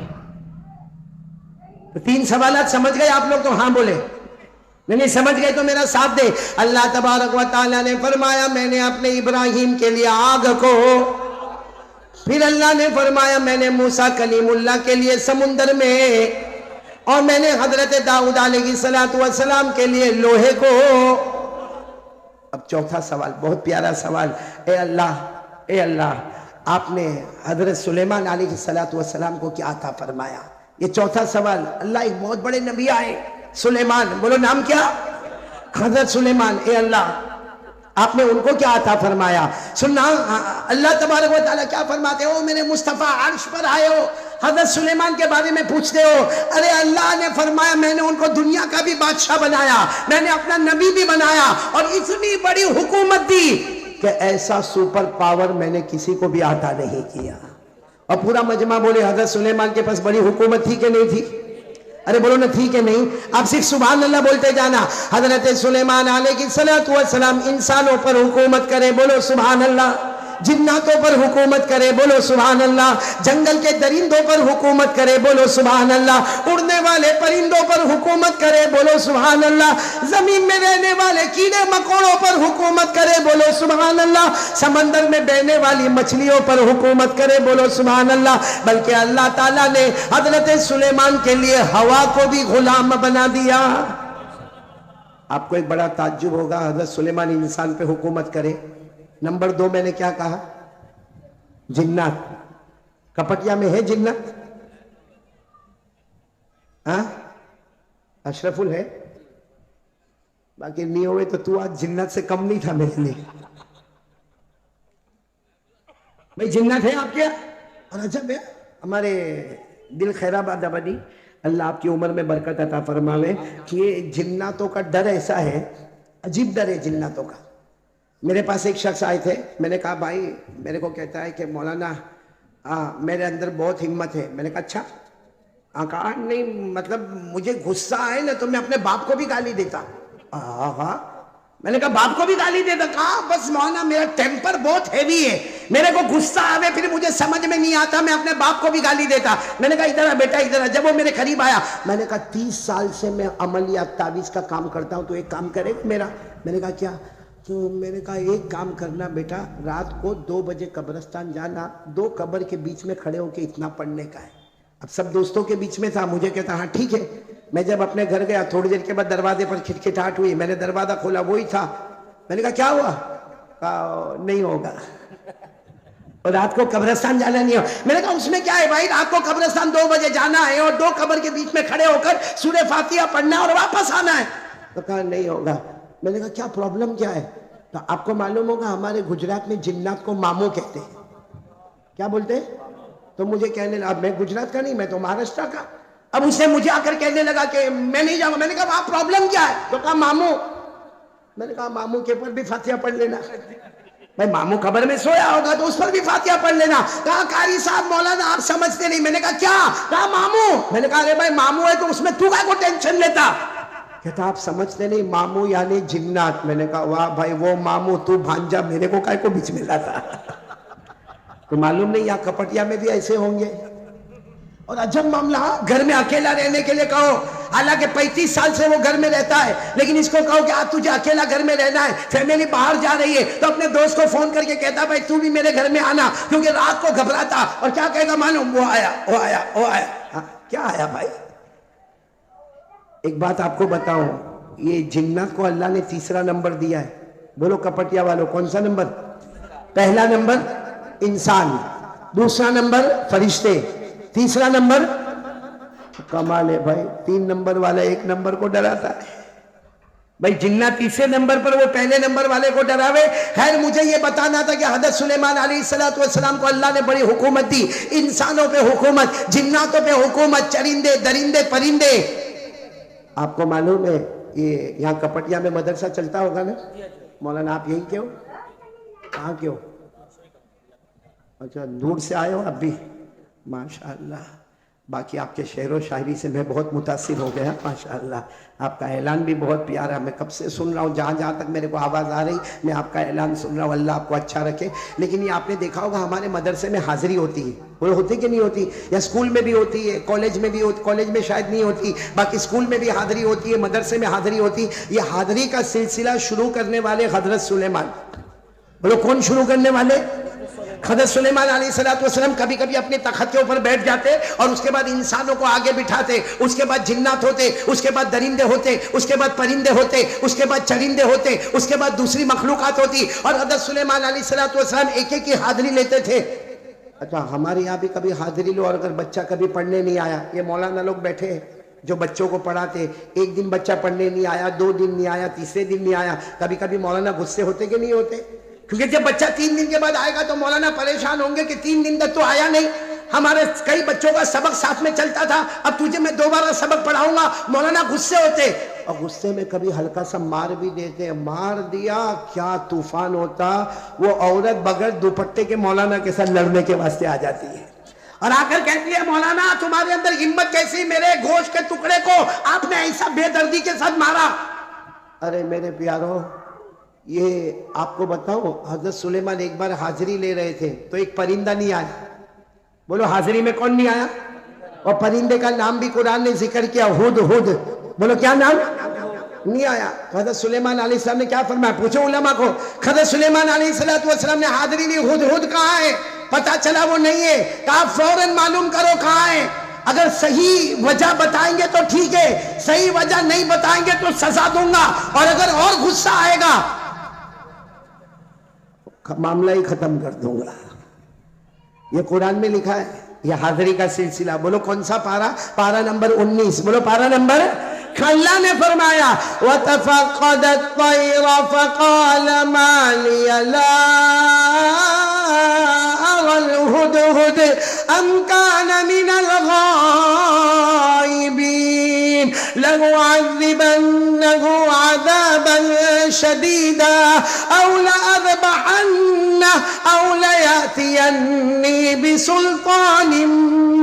Speaker 1: 3 سوالات سمجھ گئے آپ لوگ تو ہاں بولے, نہیں سمجھ گئے تو میرا ساتھ دے. اللہ تبارک و تعالیٰ نے فرمایا میں نے اپنے ابراہیم کے لیے آگ کو, پھر اللہ نے فرمایا میں نے موسیٰ کلیم اللہ کے لیے سمندر میں, اور میں نے حضرت داؤد علیہ السلام کے لیے لوہے کو. اب چوتھا سوال, بہت پیارا سوال. اے اللہ آپ نے حضرت سلیمان علیہ السلام کو کیا عطا فرمایا؟ یہ چوتھا سوال. اللہ ایک بہت بڑے نبی آئے سلیمان, بولو نام کیا؟ حضرت سلیمان. اے اللہ آپ نے ان کو کیا عطا فرمایا؟ سننا اللہ تبارک و تعالیٰ کیا فرماتے ہو, میرے مصطفیٰ عرش پر آئے ہو, حضرت سلیمان کے بارے میں پوچھتے ہو. ارے اللہ نے فرمایا میں نے ان کو دنیا کا بھی بادشاہ بنایا, میں نے اپنا نبی بھی بنایا, اور اتنی بڑی حکومت دی کہ ایسا سپر پاور میں نے کسی کو بھی عطا نہیں کیا. اور پورا مجمع بولے حضرت سلیمان کے پاس بڑی حکومت تھی کہ نہیں تھی؟ ارے بولو نہ تھی کہ نہیں؟ آپ صرف سبحان اللہ بولتے جانا. حضرت سلیمان علیہ السلام انسانوں پر حکومت کرے, بولو سبحان اللہ. جناتوں پر حکومت کرے, بولو سبحان اللہ. جنگل کے درندوں پر حکومت کرے, بولو سبحان اللہ. اڑنے والے پرندوں پر حکومت کرے, بولو سبحان اللہ. زمین میں رہنے والے کیڑے مکوڑوں پر حکومت کرے, بولو سبحان اللہ. سمندر میں بہنے والی مچھلیوں پر حکومت کرے, بولو سبحان اللہ. بلکہ اللہ تعالیٰ نے حضرت سلیمان کے لیے ہوا کو بھی غلام بنا دیا. آپ کو ایک بڑا تعجب ہوگا, حضرت سلیمان انسان پہ حکومت کرے. نمبر 2 میں نے کیا کہا؟ جنات. کپٹیا میں ہے جنات؟ ہاں اشرف ہے, باقی نہیں ہوئے تو تو آج جنات سے کم نہیں تھا میرے لیے. بھئی جنات ہے آپ کیا؟ اور عجب ہے ہمارے دل خیرآباد آبادی, اللہ آپ کی عمر میں برکت عطا فرماوے, کہ یہ جناتوں کا ڈر ایسا ہے, عجیب ڈر ہے جناتوں کا. میرے پاس ایک شخص آئے تھے, میں نے کہا بھائی, میرے کو کہتا ہے کہ مولانا میرے اندر بہت ہمت ہے. میں نے کہا اچھا, کہا نہیں مطلب مجھے غصہ آئے نا تو میں اپنے باپ کو بھی گالی دیتا. ہاں میں نے کہا باپ کو بھی گالی دیتا؟ کہا بس مولانا میرا ٹیمپر بہت ہیوی ہے, میرے کو غصہ آوے پھر مجھے سمجھ میں نہیں آتا, میں اپنے باپ کو بھی گالی دیتا. میں نے کہا ادھر آ بیٹا ادھر آ. جب وہ میرے قریب آیا, میں نے کہا 30 سال سے میں عملیات تعویذ کا کام کرتا ہوں, تو ایک کام کرے میرا. میں نے کہا کیا؟ تو میں نے کہا ایک کام کرنا بیٹا, رات کو 2 بجے قبرستان جانا, 2 قبر کے بیچ میں کھڑے ہو کے اتنا پڑھنے کا ہے. اب سب دوستوں کے بیچ میں تھا, مجھے کہتا ہاں ٹھیک ہے. میں جب اپنے گھر گیا, تھوڑی دیر کے بعد دروازے پر کھٹکھٹاہٹ ہوئی, میں نے دروازہ کھولا, وہی تھا. میں نے کہا کیا ہوا؟ کہا نہیں ہوگا, اور رات کو قبرستان جانا نہیں ہو. میں نے کہا اس میں کیا ہے بھائی, رات کو قبرستان 2 بجے جانا ہے, اور 2 قبر کے بیچ میں کھڑے ہو کر سورہ فاتحہ پڑھنا ہے اور واپس آنا ہے. تو کہا نہیں ہوگا. میں نے کہا کیا پرابلم کیا ہے؟ تو آپ کو معلوم ہوگا ہمارے گجرات میں جنات کو مامو کہتے ہیں. کیا بولتے ہیں؟ تو مجھے کہنے لگا, میں گجرات کا نہیں, میں تو مہاراشٹر کا. اب اس نے مجھے آ کر کہنے لگا کہ میں نہیں جاؤں گا. میں نے کہا وہاں پرابلم کیا ہے؟ تو کہا مامو. میں نے کہا مامو کے اوپر بھی فاتحہ پڑھ لینا. بھائی مامو قبر میں سویا ہوگا تو اس پر بھی فاتحہ پڑھ لینا. کہا قاری صاحب مولانا آپ سمجھتے نہیں. میں نے کہا کیا؟ کہا مامو. میں نے کہا ارے بھائی مامو ہے تو اس میں تو کیا کو ٹینشن لیتا؟ کہتا آپ سمجھتے نہیں, مامو یعنی جنات. میں نے کہا واہ بھائی وہ مامو, تو بھانجا, میرے کو کائے کو بیچ میں لاتا؟ تو معلوم نہیں یہاں کپٹیا میں بھی ایسے ہوں گے. اور عجب معاملہ, گھر میں اکیلا رہنے کے لیے کہو, حالانکہ 35 سال سے وہ گھر میں رہتا ہے, لیکن اس کو کہو کہ آج تجھے اکیلا گھر میں رہنا ہے, فیملی باہر جا رہی ہے, تو اپنے دوست کو فون کر کے کہتا بھائی تو بھی میرے گھر میں آنا, کیونکہ رات کو گھبراتا. اور کیا کہے گا معلوم, وہ آیا. کیا آیا بھائی؟ ایک بات آپ کو بتاؤں, یہ جنات کو اللہ نے 3را نمبر دیا ہے. بولو کپٹیا والوں کون سا نمبر؟ پہلا نمبر انسان, 2 نمبر فرشتے, 3 نمبر. کمال ہے بھائی, 3 نمبر والا 1 نمبر کو ڈراتا ہے. بھائی جنات 3 نمبر پر وہ پہلے نمبر والے کو ڈراوے. خیر مجھے یہ بتانا تھا کہ حضرت سلیمان علیہ السلام کو اللہ نے بڑی حکومت دی, انسانوں پہ حکومت, جناتوں پہ حکومت, چرندے درندے پرندے. آپ کو معلوم ہے یہ یہاں کپٹیا میں مدرسہ چلتا ہوگا نا مولانا, آپ یہی کیوں, کہاں کیوں؟ اچھا دور سے آئے ہو اب بھی, ماشاءاللہ. باقی آپ کے شعر و شاعری سے میں بہت متاثر ہو گیا ماشاءاللہ. آپ کا اعلان بھی بہت پیارا, میں کب سے سن رہا ہوں, جہاں جہاں تک میرے کو آواز آ رہی میں آپ کا اعلان سن رہا ہوں. اللہ آپ کو اچھا رکھے. لیکن یہ آپ نے دیکھا ہوگا ہمارے مدرسے میں حاضری ہوتی ہے, وہ ہوتی کہ نہیں ہوتی, یا اسکول میں بھی ہوتی ہے, کالج میں بھی ہوتی, کالج میں شاید نہیں ہوتی, باقی اسکول میں بھی حاضری ہوتی ہے, مدرسے میں حاضری ہوتی. یہ حاضری کا سلسلہ شروع کرنے والے حضرت سلیمان. بولو کون شروع کرنے والے؟ حضرت سلیمان علیہ السلام. کبھی کبھی اپنے تخت کے اوپر بیٹھ جاتے اور اس کے بعد انسانوں کو آگے بٹھاتے, اس کے بعد جنات ہوتے, اس کے بعد درندے ہوتے, اس کے بعد پرندے ہوتے, اس کے بعد چرندے ہوتے, اس کے بعد دوسری مخلوقات ہوتی, اور حضرت سلیمان علیہ السلام ایک ایک کی حاضری لیتے تھے. اچھا ہمارے یہاں بھی کبھی حاضری لو, اور اگر بچہ کبھی پڑھنے نہیں آیا, یہ مولانا لوگ بیٹھے ہیں جو بچوں کو پڑھاتے, ایک دن بچہ پڑھنے نہیں آیا, 2 دن نہیں آیا, تیسرے دن نہیں آیا, کبھی کبھی مولانا غصے ہوتے کہ نہیں ہوتے؟ کیونکہ جب بچہ 3 دن کے بعد آئے گا تو مولانا پریشان ہوں گے کہ 3 دن تک تو آیا نہیں. ہمارے کئی بچوں کا سبق ساتھ میں چلتا تھا, اب تجھے میں دوبارہ سبق پڑھاؤں گا. مولانا غصے ہوتے, اور غصے میں کبھی ہلکا سا مار بھی دیتے. مار دیا کیا طوفان ہوتا, وہ عورت بغیر دوپٹے کے مولانا کے ساتھ لڑنے کے واسطے آ جاتی ہے اور آ کر کہتی ہے مولانا تمہارے اندر ہمت کیسی, میرے گوشت کے ٹکڑے کو آپ نے ایسا بے دردی کے ساتھ مارا. ارے میرے پیارو, یہ آپ کو بتاؤ, حضرت سلیمان ایک بار حاضری لے رہے تھے تو ایک پرندہ نہیں آیا. بولو حاضری میں کون نہیں آیا؟ اور پرندے کا نام بھی قرآن نے ذکر کیا, ہد ہد. بولو کیا نام؟ نہیں آیا. حضرت سلیمان علیہ السلام نے کیا فرمایا؟ پوچھو علماء کو. حضرت سلیمان علیہ السلام نے حاضری لی, ہد ہد کہاں ہے؟ پتا چلا وہ نہیں ہے. کہا فوراً معلوم کرو کہاں ہے. اگر صحیح وجہ بتائیں گے تو ٹھیک ہے, صحیح وجہ نہیں بتائیں گے تو سزا دوں گا, اور اگر اور غصہ آئے گا معاملہ ہی ختم کر دوں گا. یہ قرآن میں لکھا ہے, یہ حاضری کا سلسلہ. بولو کون سا پارہ؟ پارہ نمبر 19. بولو پارہ نمبر. اللہ نے فرمایا وَتَفَقَّدَ الطَّيْرَ فَقَالَ مَا لِيَ لَا أَرَى الْهُدْهُدَ أَمْ كَانَ مِنَ الْغَائِبِينَ لَنُعَذِّبَنَّهُ عَذَابًا شَدِيدًا أَوْ لَأَذْبَحَنَّهُ أَوْ لَيَأْتِيَنِّي بِسُلْطَانٍ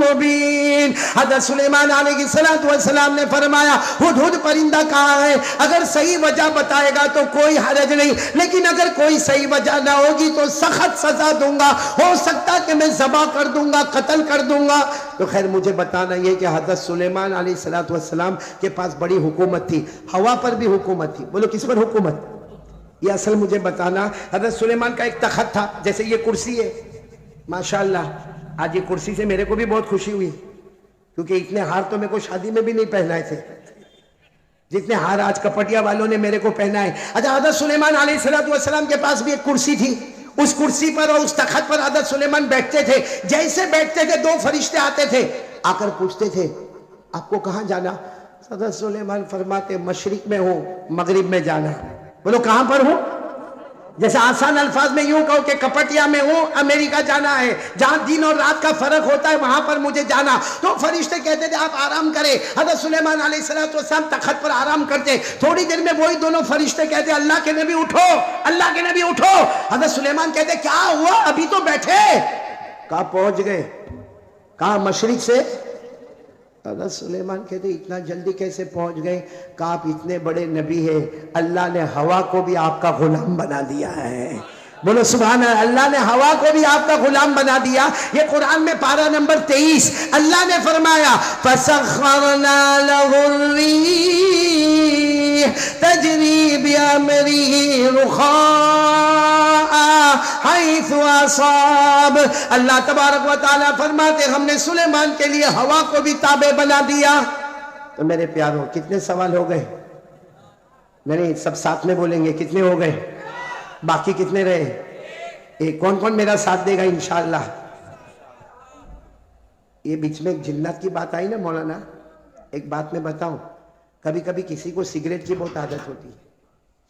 Speaker 1: مُبِينٍ. حضرت سلیمان علیہ السلام نے فرمایا ہدہد پرندہ کہاں ہے؟ اگر صحیح وجہ بتائے گا تو کوئی حرج نہیں, لیکن اگر کوئی صحیح وجہ نہ ہوگی تو سخت سزا دوں گا. ہو سکتا کہ میں ذبح کر دوں گا, قتل کر دوں گا. تو خیر مجھے بتانا یہ کہ حضرت سلیمان علیہ السلام کے پاس بڑی حکومت تھی, ہوا پر بھی حکومت تھی. بولو کس پر حکومت؟ یہ اصل مجھے بتانا. حضرت سلیمان کا ایک تخت تھا, جیسے یہ کرسی ہے ماشاءاللہ. آج یہ کرسی سے میرے کو بھی بہت خوشی ہوئی, کیونکہ اتنے ہار تو میرے کو شادی میں بھی نہیں پہنائے تھے جتنے ہار آج کپٹیا والوں نے میرے کو پہنائے. اچھا حضرت سلیمان علیہ السلام کے پاس بھی ایک کرسی تھی. اس کرسی پر اور اس تخت پر حضرت سلیمان بیٹھتے تھے. جیسے بیٹھتے تھے 2 فرشتے آتے تھے, آ کر پوچھتے تھے آپ کو کہاں جانا؟ حضرت سلیمان فرماتے مشرق میں ہوں, مغرب میں جانا. بولو کہاں پر ہوں؟ جیسے آسان الفاظ میں یوں کہو کہ کپٹیا میں ہوں, امریکہ جانا ہے, جہاں دن اور رات کا فرق ہوتا ہے وہاں پر مجھے جانا. تو فرشتے کہتے تھے آپ آرام کریں. حضرت سلیمان علیہ السلام تخت پر آرام کرتے. تھوڑی دیر میں وہی دونوں فرشتے کہتے اللہ کے نبی اٹھو, اللہ کے نبی اٹھو. حضرت سلیمان کہتے کیا ہوا, ابھی تو بیٹھے. کہاں پہنچ گئے؟ کہاں مشرق سے. حضرت سلیمان کہتے اتنا جلدی کیسے پہنچ گئے؟ کہا آپ اتنے بڑے نبی ہیں, اللہ نے ہوا کو بھی آپ کا غلام بنا دیا ہے. بولو سبحان اللہ. اللہ نے ہوا کو بھی آپ کا غلام بنا دیا. یہ قرآن میں پارہ نمبر 23 اللہ نے فرمایا فَسَخَّرْنَا لَهُ الرِّيحَ تَجْرِي بِأَمْرِهِ رُخَاءً حَيْثُ أَصَابَ. اللہ تبارک و تعالیٰ فرماتے ہم نے سلیمان کے لیے ہوا کو بھی تابع بنا دیا. تو میرے پیاروں کتنے سوال ہو گئے؟ نہیں سب ساتھ میں بولیں گے. کتنے ہو گئے؟ باقی کتنے رہے؟ کون کون میرا ساتھ دے گا انشاءاللہ؟ یہ بیچ میں ایک جنات کی بات آئی نا مولانا, ایک بات میں بتاؤں. کبھی کبھی کسی کو سگریٹ کی بہت عادت ہوتی ہے,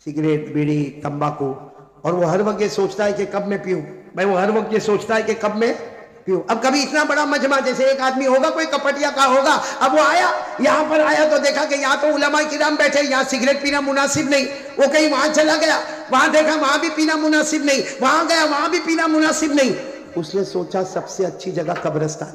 Speaker 1: سگریٹ, بیڑی, تمباکو, اور وہ ہر وقت یہ سوچتا ہے کہ کب میں پیوں. بھائی وہ ہر وقت یہ سوچتا ہے کہ کب میں پیوں. اب کبھی اتنا بڑا مجمع, جیسے ایک آدمی ہوگا کوئی کپٹیا کا ہوگا, اب وہ آیا یہاں پر آیا تو دیکھا کہ یہاں تو علماء کرام بیٹھے, یہاں سگریٹ پینا مناسب نہیں. وہ کہیں وہاں چلا گیا, وہاں دیکھا وہاں بھی پینا مناسب نہیں, وہاں گیا وہاں بھی پینا مناسب نہیں. اس نے سوچا سب سے اچھی جگہ قبرستان.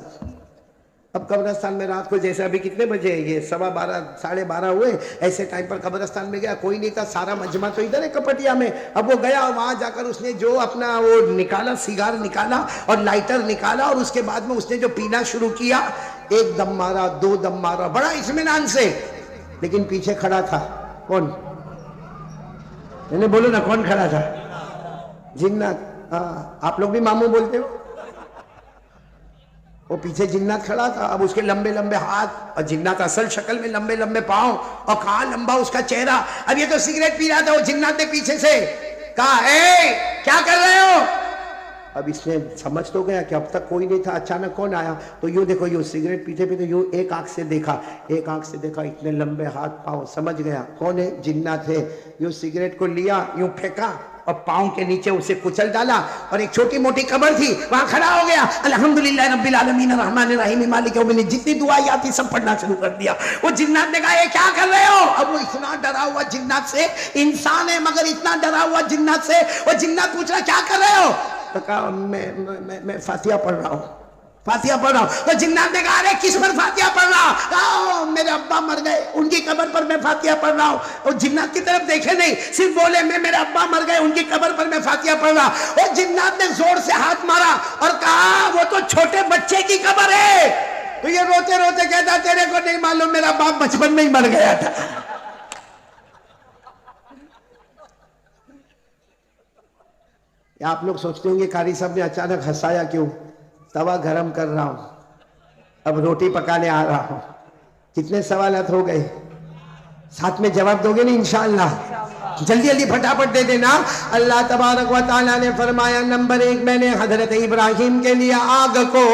Speaker 1: اب قبرستان میں رات کو جیسے ابھی کتنے بجے ہیں یہ 12:15 12:30 ہوئے ایسے ٹائم پر قبرستان میں گیا کوئی نہیں تھا سارا مجمع تو ادھر ہے کپٹیا میں اب وہ گیا وہاں جا کر اس نے جو اپنا وہ نکالا سیگار نکالا اور لائٹر نکالا اور اس کے بعد میں اس نے جو پینا شروع کیا 1 دم مارا 2 دم مارا بڑا اطمینان سے لیکن پیچھے کھڑا تھا کون بولو نا کون کھڑا تھا جنات آپ لوگ بھی ماموں بولتے ہو وہ پیچھے جنات کھڑا تھا اب اس کے لمبے لمبے ہاتھ اور جنات اصل شکل میں لمبے لمبے پاؤں اور کہاں لمبا اس کا چہرہ اب یہ تو سگریٹ پی رہا تھا وہ جنات نے پیچھے سے کہا اے کیا کر رہے ہو اب اس نے سمجھ تو گیا کہ اب تک کوئی نہیں تھا اچانک کون آیا تو یوں دیکھو یوں سگریٹ پیتے پیتے یوں ایک آنکھ سے دیکھا اتنے لمبے ہاتھ پاؤں سمجھ گیا کون ہے جنات ہے یوں سگریٹ کو لیا یوں پھینکا اور پاؤں کے نیچے اسے کچل ڈالا اور ایک چھوٹی موٹی قبر تھی وہاں کھڑا ہو گیا الحمدللہ رب العالمین الرحمن الرحیم مالک یوم الدین جتنی دعائیں آتی سب پڑھنا شروع کر دیا وہ جنات نے کہا یہ کیا کر رہے ہو اب وہ اتنا ڈرا ہوا جنات سے انسان ہے مگر اتنا ڈرا ہوا جنات سے وہ جنات پوچھ رہا کیا کر رہے ہو تو کہا میں فاتحہ پڑھ رہا ہوں تو جنات نے کہا کس پر فاتحہ پڑھ رہا کہا میرے ابا مر گئے ان کی قبر پر میں فاتحہ پڑھ رہا ہوں اور جنات کی طرف دیکھے نہیں صرف بولے میرے ابا مر گئے ان کی قبر پر میں فاتحہ پڑھ رہا اور جنات نے زور سے ہاتھ مارا اور کہا وہ تو چھوٹے بچے کی قبر ہے تو یہ روتے روتے کہتا تیرے کو نہیں معلوم میرا باپ بچپن میں ہی مر گیا تھا آپ لوگ سوچتے ہوں گے قاری صاحب نے اچانک ہنسایا کیوں توا گرم کر رہا ہوں اب روٹی پکانے آ رہا ہوں کتنے سوالات ہو گئے ساتھ میں جواب دو گے نا انشاءاللہ جلدی جلدی پھٹاپٹ دے دینا اللہ تبارک و تعالیٰ نے فرمایا نمبر 1 میں نے حضرت ابراہیم کے لیے آگ کو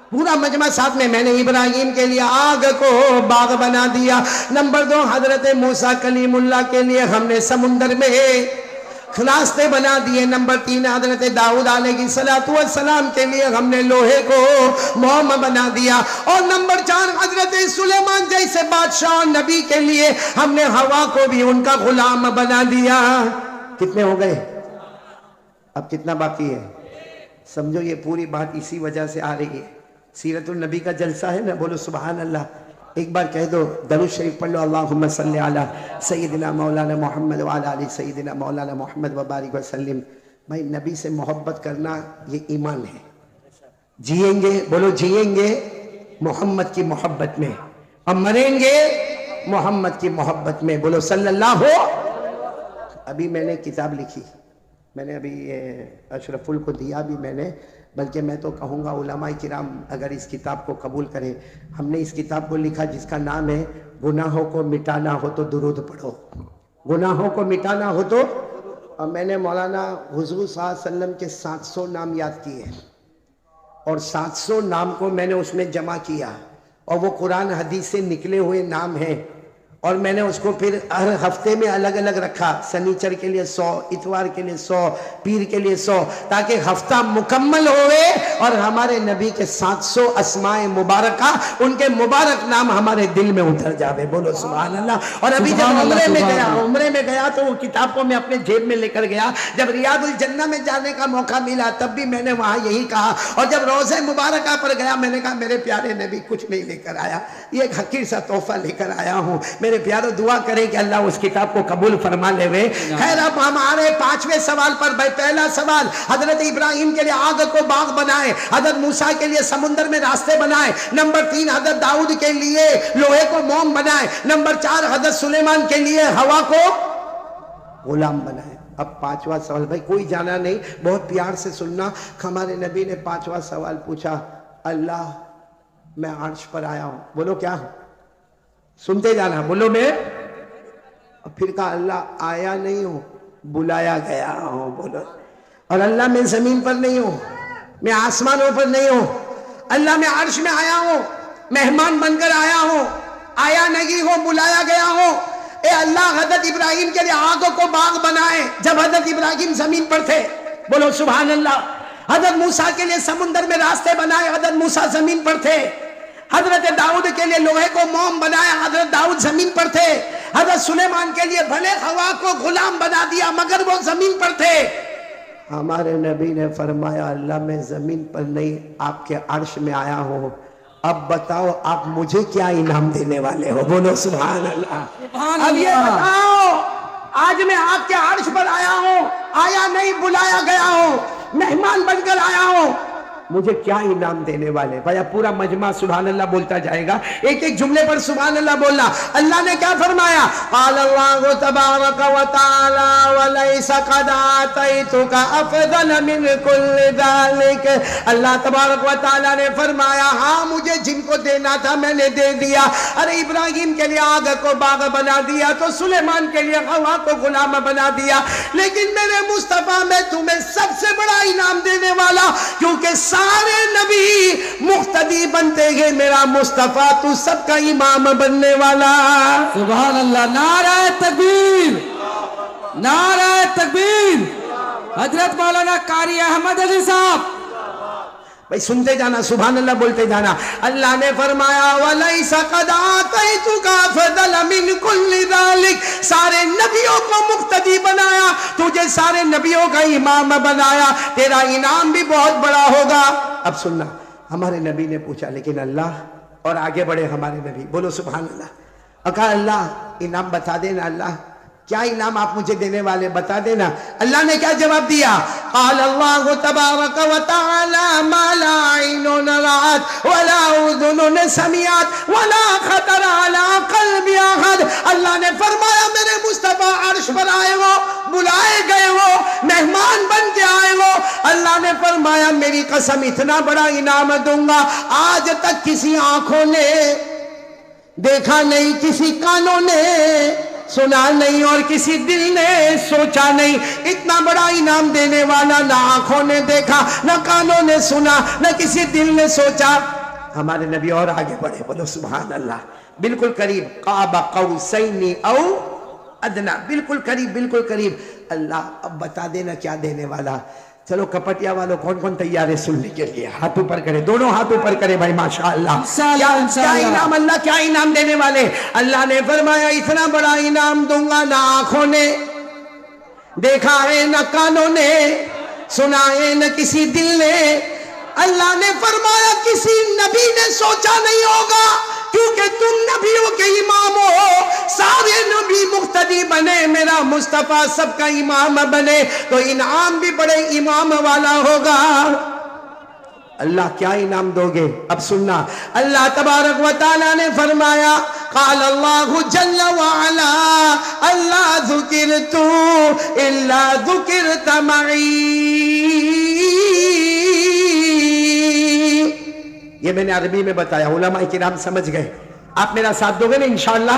Speaker 1: پورا مجمع ساتھ میں نے ابراہیم کے لیے آگ کو باغ بنا دیا نمبر 2 حضرت موسیٰ کلیم اللہ کے لیے ہم نے سمندر میں راستے بنا دیے نمبر 3 حضرت داؤد علیہ السلام کے لیے ہم نے لوہے کو موم بنا دیا اور نمبر 4 حضرت سلیمان جیسے بادشاہ نبی کے لیے ہم نے ہوا کو بھی ان کا غلام بنا دیا کتنے ہو گئے اب کتنا باقی ہے سمجھو یہ پوری بات اسی وجہ سے آ رہی ہے سیرت النبی کا جلسہ ہے نا بولو سبحان اللہ ایک بار کہہ دو درود شریف پڑھ لو اللہم صلی علی سیدنا مولانا محمد وعلی آل سیدنا مولانا محمد وبارک وسلم بھائی نبی سے محبت کرنا یہ ایمان ہے جئیں گے بولو جئیں گے محمد کی محبت میں اور مریں گے محمد کی محبت میں بولو صلی اللہ ہو ابھی میں نے کتاب لکھی میں نے ابھی اشرف ال کو دیا بھی میں نے بلکہ میں تو کہوں گا علماء کرام اگر اس کتاب کو قبول کریں ہم نے اس کتاب کو لکھا جس کا نام ہے گناہوں کو مٹانا ہو تو درود پڑھو گناہوں کو مٹانا ہو تو اور میں نے مولانا حضور صلی اللہ علیہ وسلم کے 700 نام یاد کیے اور 700 نام کو میں نے اس میں جمع کیا اور وہ قرآن حدیث سے نکلے ہوئے نام ہیں اور میں نے اس کو پھر ہر ہفتے میں الگ الگ رکھا سنیچر کے لیے 100 اتوار کے لیے 100 پیر کے لیے 100 تاکہ ہفتہ مکمل ہوئے اور ہمارے نبی کے 700 اسماء مبارکہ ان کے مبارک نام ہمارے دل میں اتر جاوے بولو سبحان اللہ اور ابھی جب عمرے میں گیا تو وہ کتاب کو میں اپنے جیب میں لے کر گیا جب ریاض الجنہ میں جانے کا موقع ملا تب بھی میں نے وہاں یہی کہا اور جب روضہ مبارکہ پر گیا میں نے کہا میرے پیارے نبی کچھ نہیں لے کر آیا یہ ایک حقیر سا تحفہ لے کر آیا ہوں میرے پیارو دعا کریں کہ اللہ اس کتاب کو قبول فرما لے وے خیر اب ہمارے 5ویں سوال پر پہلا سوال حضرت ابراہیم کے لیے آگ کو باغ بنائے حضرت موسیٰ کے لیے سمندر میں راستے بنائے نمبر 3 حضرت داؤد کے لیے لوہے کو موم بنائے نمبر 4 حضرت سلیمان کے لیے ہوا کو غلام بنائے اب 5واں سوال بھائی کوئی جانا نہیں بہت پیار سے سننا ہمارے نبی نے 5واں سوال پوچھا اللہ میں عرش پر آیا ہوں بولو کیا سنتے جانا بولو میں پھر کہا اللہ آیا نہیں ہوں بلایا گیا ہوں بولو اور اللہ میں زمین پر نہیں ہوں میں آسمانوں پر نہیں ہوں اللہ میں عرش میں آیا ہوں مہمان بن کر آیا ہوں آیا نہیں ہوں بلایا گیا ہوں اے اللہ حضرت ابراہیم کے لیے آگ کو باغ بنائے جب حضرت ابراہیم زمین پر تھے بولو سبحان اللہ حضرت موسیٰ کے لیے سمندر میں راستے بنائے حضرت موسیٰ زمین پر تھے حضرت داؤد کے لیے لوہے کو موم بنایا حضرت داؤد زمین پر تھے حضرت سلیمان کے لیے بھلے ہوا کو غلام بنا دیا مگر وہ زمین پر تھے ہمارے نبی نے فرمایا اللہ میں زمین پر نہیں آپ کے عرش میں آیا ہوں اب بتاؤ آپ مجھے کیا انعام دینے والے ہو؟ بولو سبحان اللہ۔
Speaker 2: سبحان
Speaker 1: اب یہ
Speaker 2: اللہ۔
Speaker 1: بتاؤ، آج میں آپ کے عرش پر آیا ہوں، آیا نہیں بلایا گیا ہوں، مہمان بن کر آیا ہوں، مجھے کیا انعام دینے والے؟ بھائی پورا مجمع سبحان اللہ بولتا جائے گا، ایک ایک جملے پر سبحان اللہ بولنا۔ اللہ نے کیا فرمایا؟ قال اللہ تبارک و تعالی ولیس قد آتیتک افضل من کل ذالک۔ اللہ تبارک و تعالی نے فرمایا ہاں مجھے جن کو دینا تھا میں نے دے دیا۔ ارے ابراہیم کے لیے آگ کو باغ بنا دیا تو سلیمان کے لیے ہوا کو غلام بنا دیا، لیکن میرے مصطفیٰ میں تمہیں سب سے بڑا انعام دینے والا، کیونکہ سارے نبی مقتدی بنتے ہیں، میرا مصطفیٰ تو سب کا امام بننے والا۔
Speaker 2: سبحان اللہ۔ نعرہ تکبیر، نعرہ تکبیر۔ حضرت مولانا قاری احمد علی صاحب،
Speaker 1: بھئی سنتے جانا، سبحان اللہ بولتے جانا۔ اللہ نے فرمایا وَلَيْسَ قَدْ آتَيْتُكَ أَفْضَلَ مِنْ كُلِّ ذَلِكَ، سارے نبیوں کو مقتدی بنایا، تجھے سارے نبیوں کا امام بنایا، تیرا انعام بھی بہت بڑا ہوگا۔ اب سننا، ہمارے نبی نے پوچھا لیکن اللہ، اور آگے بڑھے ہمارے نبی، بولو سبحان اللہ، اور کہا اللہ انعام بتا دینا، اللہ کیا انعام آپ مجھے دینے والے بتا دینا۔ اللہ نے کیا جواب دیا؟ قال اللہ تبارک و تعالی ما لا عین رأت ولا اذن سمعت ولا خطر علی قلب احد۔ اللہ نے فرمایا میرے مصطفیٰ عرش پر آئے ہو، بلائے گئے ہو، مہمان بن کے آئے ہو، اللہ نے فرمایا میری قسم اتنا بڑا انعام دوں گا آج تک کسی آنکھوں نے دیکھا نہیں، کسی کانوں نے سنا نہیں، اور کسی دل نے سوچا نہیں۔ اتنا بڑا انعام دینے والا نہ آنکھوں نے دیکھا، نہ کانوں نے سنا، نہ کسی دل نے سوچا۔ ہمارے نبی اور آگے بڑھے، بولو سبحان اللہ، بالکل قریب، قاب قوسین او ادنا، بالکل قریب، بالکل قریب۔ اللہ اب بتا دینا کیا دینے والا۔ چلو کپٹیا والوں کون کون تیار ہے سننے کے لیے؟ ہاتھ اوپر کرے، دونوں ہاتھ اوپر کرے بھائی، ماشاءاللہ۔ کیا انعام اللہ، کیا انعام دینے والے؟ اللہ نے فرمایا اتنا بڑا انعام دوں گا نہ آنکھوں نے دیکھا ہے، نہ کانوں نے سنا ہے، نہ کسی دل نے۔ اللہ نے فرمایا کسی نبی نے سوچا نہیں ہوگا، کیونکہ تم نبیوں کے امام ہو، سارے نبی مقتدی بنے، میرا مصطفیٰ سب کا امام بنے، تو انعام بھی بڑے امام والا ہوگا۔ اللہ کیا انعام دو گے؟ اب سننا، اللہ تبارک و تعالیٰ نے فرمایا قال اللہ جل وعلا اللہ ذکرت الا ذکرت معی۔ یہ میں نے عربی میں بتایا، علماء کرام سمجھ گئے۔ آپ میرا ساتھ دو گے نا انشاءاللہ؟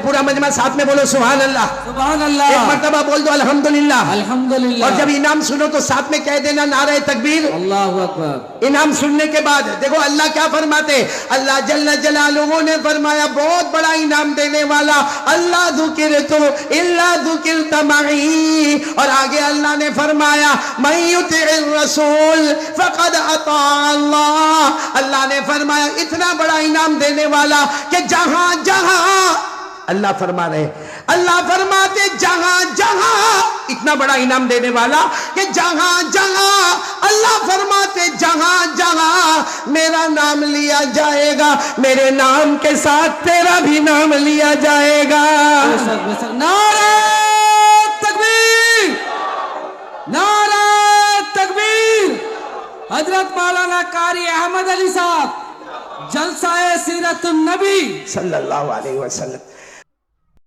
Speaker 1: پورا مجمع ساتھ میں بولو سبحان اللہ،
Speaker 2: سبحان اللہ،
Speaker 1: ایک مرتبہ بول دو الحمدللہ،
Speaker 2: الحمدللہ۔
Speaker 1: اور جب انعام سنو تو ساتھ میں کہہ دینا نعرہ تکبیر۔
Speaker 2: اللہ اکبر۔
Speaker 1: انعام سننے کے بعد دیکھو اللہ کیا فرماتے، اللہ جل جلالہ نے فرمایا بہت بڑا انعام دینے والا، اللہ ذکرت الا ذکرت معی، اور آگے اللہ نے فرمایا من یطع الرسول فقد اطاع اللہ۔ اللہ نے فرمایا اتنا بڑا انعام دینے والا کہ جہاں جہاں، اللہ فرما رہے، اللہ فرماتے جہاں جہاں، اتنا بڑا انعام دینے والا کہ جہاں جہاں، اللہ فرماتے جہاں جہاں میرا نام لیا جائے گا، میرے نام کے ساتھ تیرا بھی نام لیا جائے گا۔
Speaker 2: نعرہ تکبیر، نعرہ تکبیر۔ حضرت مولانا قاری احمد علی صاحب، جلسہ سیرت النبی
Speaker 1: صلی اللہ علیہ وسلم۔